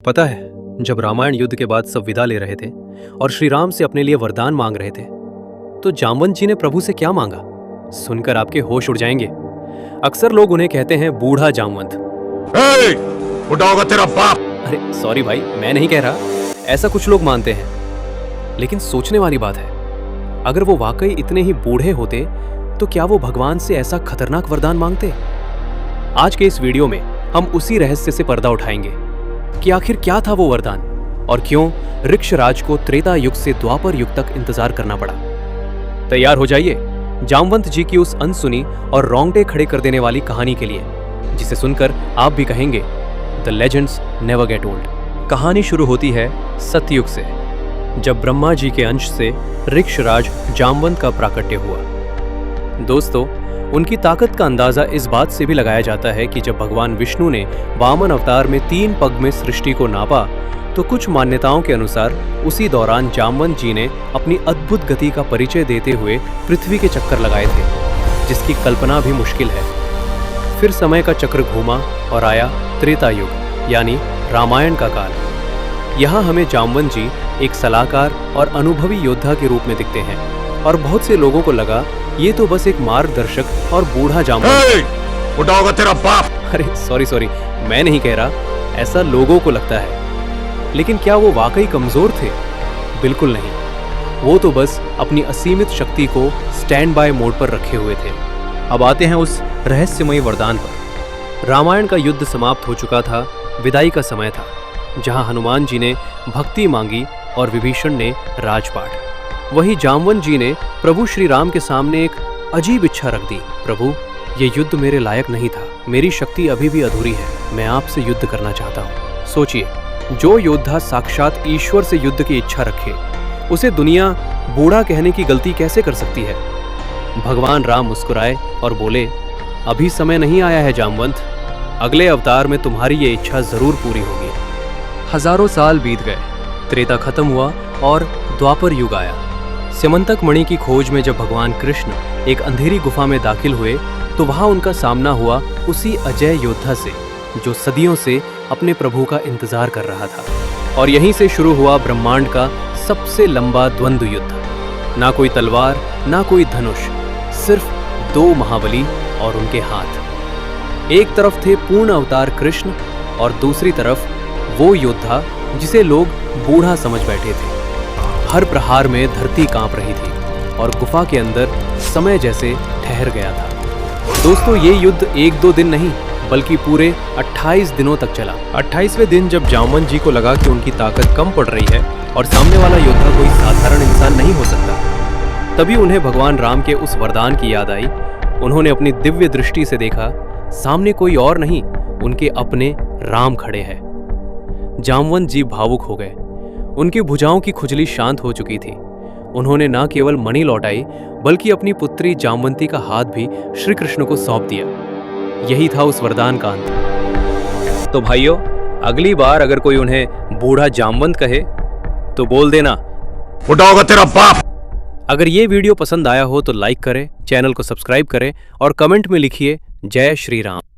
पता है, जब रामायण युद्ध के बाद सब विदा ले रहे थे और श्री राम से अपने लिए वरदान मांग रहे थे, तो जामवंत जी ने प्रभु से क्या मांगा, सुनकर आपके होश उड़ जाएंगे। अक्सर लोग उन्हें कहते हैं बूढ़ा जामवंत। बुढ़ा होगा तेरा बाप। अरे सॉरी भाई, मैं नहीं कह रहा, ऐसा कुछ लोग मानते हैं। लेकिन सोचने वाली बात है, अगर वो वाकई इतने ही बूढ़े होते तो क्या वो भगवान से ऐसा खतरनाक वरदान मांगते? आज के इस वीडियो में हम उसी रहस्य से पर्दा उठाएंगे कि आखिर क्या था वो वरदान और क्यों ऋक्षराज को त्रेता युग से द्वापर युग तक इंतजार करना पड़ा। तैयार हो जाइए जामवंत जी की उस अनसुनी और रोंगटे खड़े कर देने वाली कहानी के लिए, जिसे सुनकर आप भी कहेंगे the legends never get old. कहानी शुरू होती है सतयुग से, जब ब्रह्मा जी के अंश से ऋक्षराज जामवंत का प्राकट्य हुआ। दोस्तों, उनकी ताकत का अंदाजा इस बात से भी लगाया जाता है कि जब भगवान विष्णु ने वामन अवतार में 3 पग में सृष्टि को नापा, तो कुछ मान्यताओं के अनुसार उसी दौरान जामवंत जी ने अपनी अद्भुत गति का परिचय देते हुए पृथ्वी के चक्कर लगाए थे, जिसकी कल्पना भी मुश्किल है। फिर समय का चक्र घूमा और आया त्रेता युग, यानी रामायण का काल। यहाँ हमें जामवंत जी एक सलाहकार और अनुभवी योद्धा के रूप में दिखते हैं, और बहुत से लोगों को लगा ये तो बस एक मार्गदर्शक और बूढ़ा जामवंत। बुढ़ा होगा तेरा बाप। अरे सॉरी, मैं नहीं कह रहा, ऐसा लोगों को लगता है। लेकिन क्या वो वाकई कमजोर थे? बिल्कुल नहीं, वो तो बस अपनी असीमित शक्ति को स्टैंड बाय मोड पर रखे हुए थे। अब आते हैं उस रहस्यमयी वरदान पर। रामायण का युद्ध समाप्त हो चुका था, विदाई का समय था, जहां हनुमान जी ने भक्ति मांगी और विभीषण ने राजपाट। वहीं जामवंत जी ने प्रभु श्री राम के सामने एक अजीब इच्छा रख दी। प्रभु, ये युद्ध मेरे लायक नहीं था, मेरी शक्ति अभी भी अधूरी है, मैं आपसे युद्ध करना चाहता हूँ। सोचिए, जो योद्धा साक्षात ईश्वर से युद्ध की इच्छा रखे, उसे दुनिया बूढ़ा कहने की गलती कैसे कर सकती है? भगवान राम मुस्कुराए और बोले, अभी समय नहीं आया है जामवंत, अगले अवतार में तुम्हारी ये इच्छा जरूर पूरी होगी। हजारों साल बीत गए, त्रेता खत्म हुआ और द्वापर युग आया। स्यमंतक मणि की खोज में जब भगवान कृष्ण एक अंधेरी गुफा में दाखिल हुए, तो वहां उनका सामना हुआ उसी अजय योद्धा से, जो सदियों से अपने प्रभु का इंतजार कर रहा था। और यहीं से शुरू हुआ ब्रह्मांड का सबसे लंबा द्वंद्व युद्ध। ना कोई तलवार, ना कोई धनुष, सिर्फ 2 महाबली और उनके हाथ। एक तरफ थे पूर्ण अवतार कृष्ण और दूसरी तरफ वो योद्धा जिसे लोग बूढ़ा समझ बैठे थे। हर प्रहार में धरती कांप रही थी और गुफा के अंदर समय जैसे ठहर गया था। दोस्तों, ये युद्ध 1-2 दिन नहीं, बल्कि पूरे 28 दिनों तक चला। 28वें दिन जब जामवंत जी को लगा कि उनकी ताकत कम पड़ रही है और सामने वाला योद्धा कोई साधारण इंसान नहीं हो सकता, तभी उन्हें भगवान राम के उस वरदान की याद आई। उन्होंने अपनी दिव्य दृष्टि से देखा, सामने कोई और नहीं, उनके अपने राम खड़े हैं। जामवंत जी भावुक हो गए, उनकी भुजाओं की खुजली शांत हो चुकी थी। उन्होंने न केवल मणि लौटाई, बल्कि अपनी पुत्री जामवंती का हाथ भी श्री कृष्ण को सौंप दिया। यही था उस वरदान का अंत। तो भाइयों, अगली बार अगर कोई उन्हें बूढ़ा जामवंत कहे तो बोल देना, बुढ़ा होगा तेरा बाप। अगर ये वीडियो पसंद आया हो तो लाइक करें, चैनल को सब्सक्राइब करें और कमेंट में लिखिए जय श्री राम।